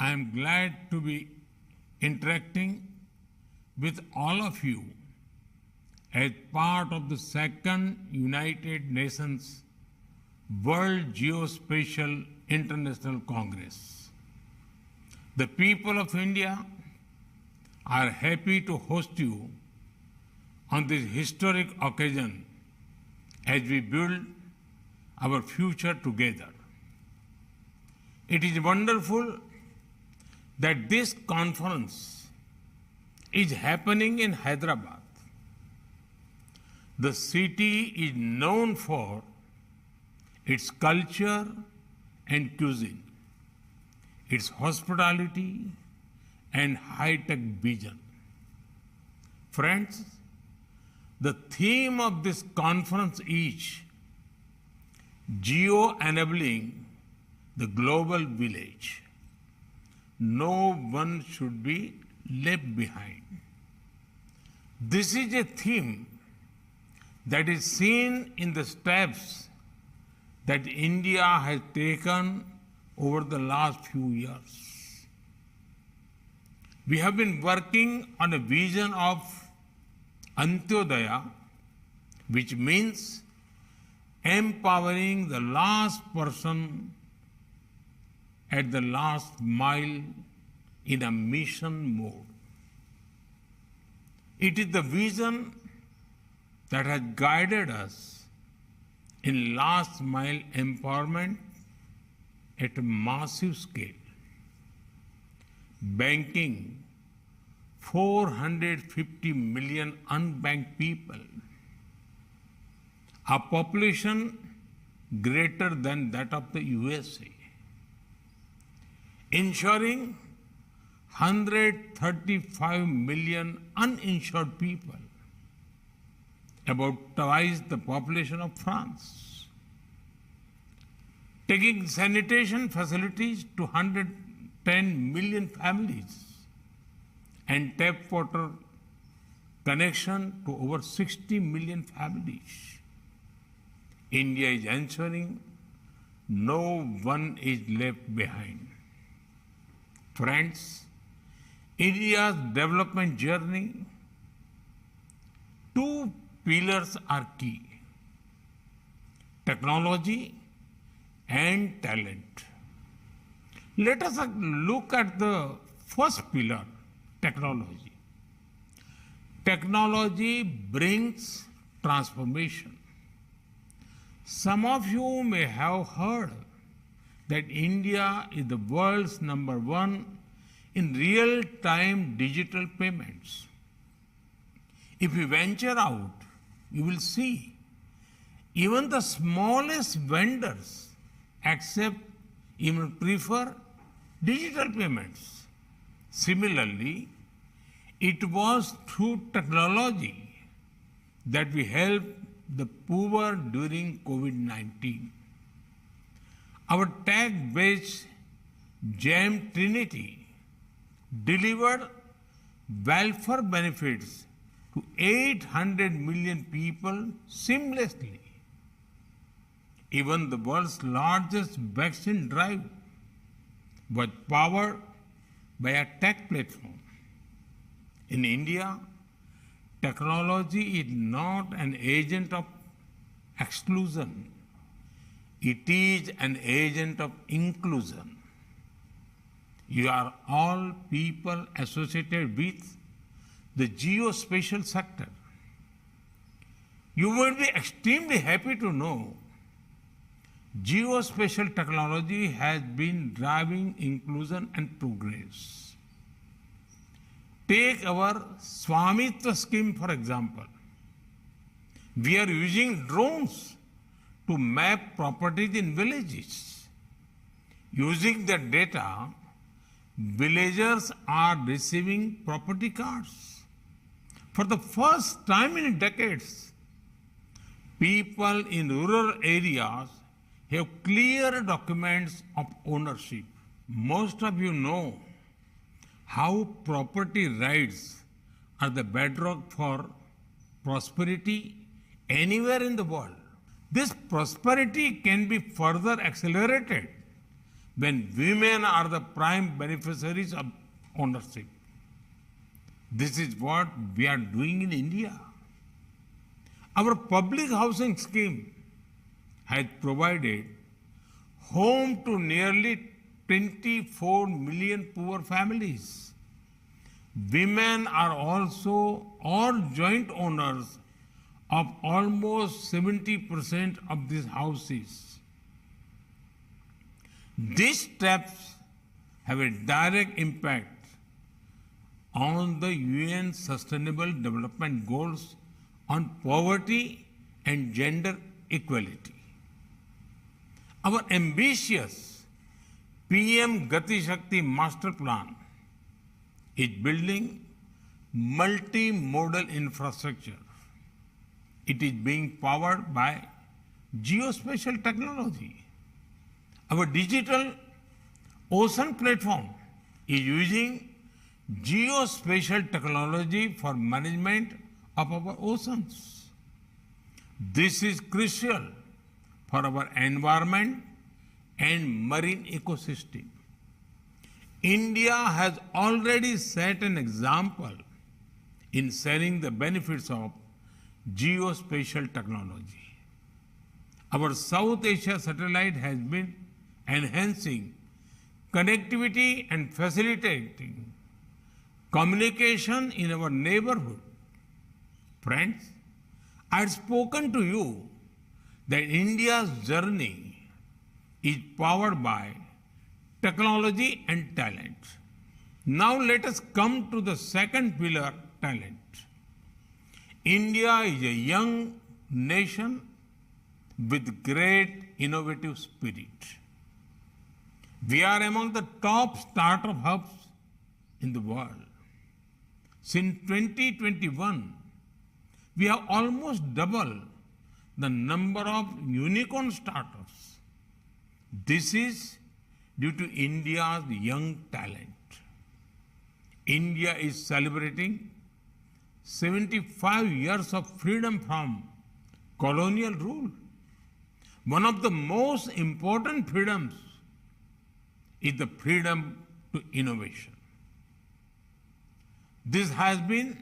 I am glad to be interacting with all of you as part of the second United Nations World Geospatial International Congress. The people of India are happy to host you on this historic occasion as we build our future together. It is wonderful that this conference is happening in Hyderabad. The city is known for its culture and cuisine, its hospitality and high-tech vision. Friends, the theme of this conference is Geoenabling the Global Village. No one should be left behind. This is a theme that is seen in the steps that India has taken over the last few years. We have been working on a vision of Antodaya, which means empowering the last person at the last mile in a mission mode. It is the vision that has guided us in last mile empowerment at a massive scale, banking 450 million unbanked people, a population greater than that of the USA, ensuring 135 million uninsured people, about twice the population of France, taking sanitation facilities to 110 million families and tap water connection to over 60 million families. India is ensuring no one is left behind. Friends, India's development journey, two pillars are key: technology and talent. Let us look at the first pillar, technology. Technology brings transformation. Some of you may have heard that India is the world's #1 in real-time digital payments. If you venture out, you will see even the smallest vendors accept, even prefer digital payments. Similarly, it was through technology that we helped the poor during COVID-19. Our tech-based GEM Trinity delivered welfare benefits to 800 million people seamlessly. Even the world's largest vaccine drive was powered by a tech platform. In India, technology is not an agent of exclusion. It is an agent of inclusion. You are all people associated with the geospatial sector. You will be extremely happy to know geospatial technology has been driving inclusion and progress. Take our Swamitva scheme, for example. We are using drones to map properties in villages. Using the data, villagers are receiving property cards. For the first time in decades, people in rural areas have clear documents of ownership. Most of you know how property rights are the bedrock for prosperity anywhere in the world. This prosperity can be further accelerated when women are the prime beneficiaries of ownership. This is what we are doing in India. Our public housing scheme has provided home to nearly 24 million poor families. Women are also or joint owners of almost 70% of these houses. These steps have a direct impact on the UN Sustainable Development Goals on poverty and gender equality. Our ambitious PM Gati Shakti Master Plan is building multimodal infrastructure. It is being powered by geospatial technology. Our digital ocean platform is using geospatial technology for management of our oceans. This is crucial for our environment and marine ecosystem. India has already set an example in sharing the benefits of geospatial technology. Our South Asia satellite has been enhancing connectivity and facilitating communication in our neighborhood. Friends, I had spoken to you that India's journey is powered by technology and talent. Now let us come to the second pillar, talent. India is a young nation with great innovative spirit. We are among the top startup hubs in the world. Since 2021, we have almost doubled the number of unicorn startups. This is due to India's young talent. India is celebrating 75 years of freedom from colonial rule. One of the most important freedoms is the freedom to innovation. This has been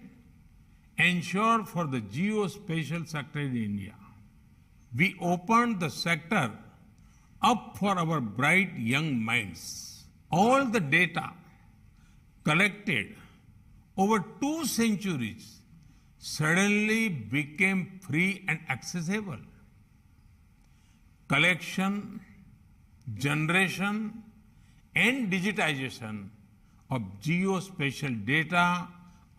ensured for the geospatial sector in India. We opened the sector up for our bright young minds. All the data collected over 2 centuries suddenly became free and accessible. Collection, generation, and digitization of geospatial data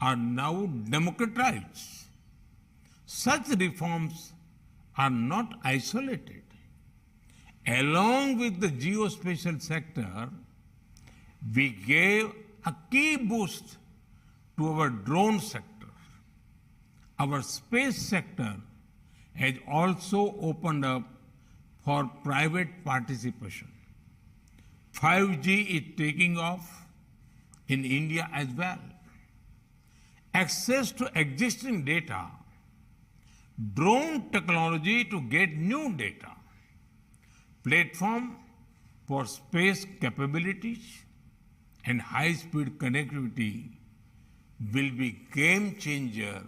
are now democratized. Such reforms are not isolated. Along with the geospatial sector, we gave a key boost to our drone sector. Our space sector has also opened up for private participation. 5G is taking off in India as well. Access to existing data, drone technology to get new data, platform for space capabilities, and high-speed connectivity will be game changer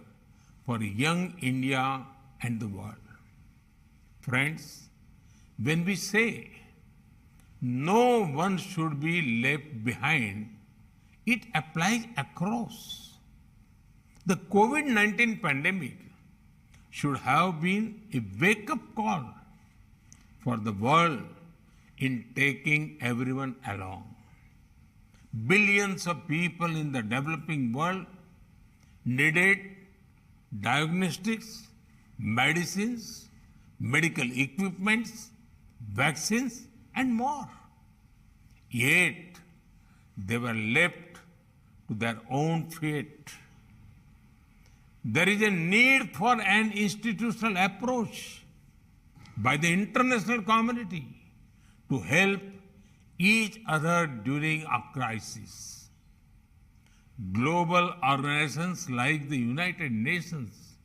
for young India and the world. Friends, when we say no one should be left behind, it applies across. The COVID-19 pandemic should have been a wake-up call for the world in taking everyone along. Billions of people in the developing world needed diagnostics, medicines, medical equipments, vaccines, and more. Yet, they were left to their own fate. There is a need for an institutional approach by the international community to help each other during a crisis. Global organizations like the United Nations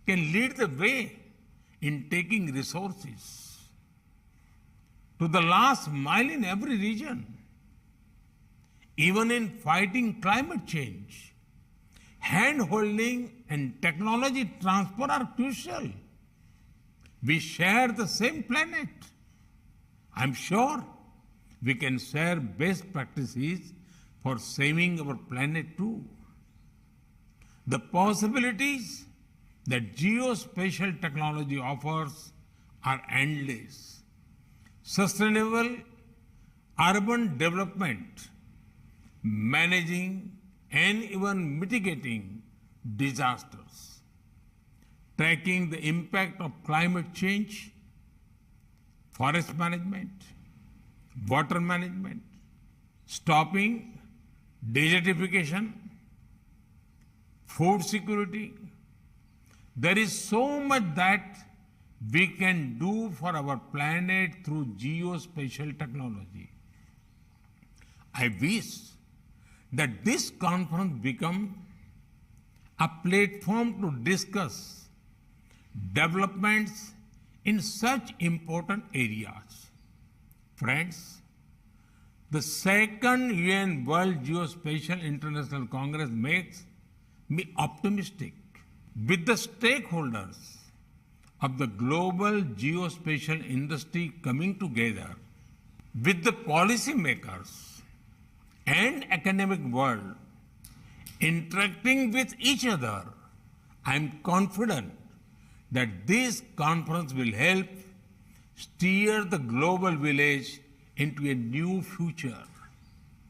can lead the way in taking resources to the last mile in every region. Even in fighting climate change, hand-holding and technology transfer are crucial. We share the same planet. I'm sure we can share best practices for saving our planet too. The possibilities that geospatial technology offers are endless. Sustainable urban development, managing and even mitigating disasters, tracking the impact of climate change, forest management, water management, stopping desertification, food security. There is so much that we can do for our planet through geospatial technology. I wish that this conference become a platform to discuss developments in such important areas. Friends, the second UN World Geospatial International Congress makes me optimistic. With the stakeholders of the global geospatial industry coming together, with the policymakers and academic world interacting with each other, I am confident that this conference will help steer the global village into a new future.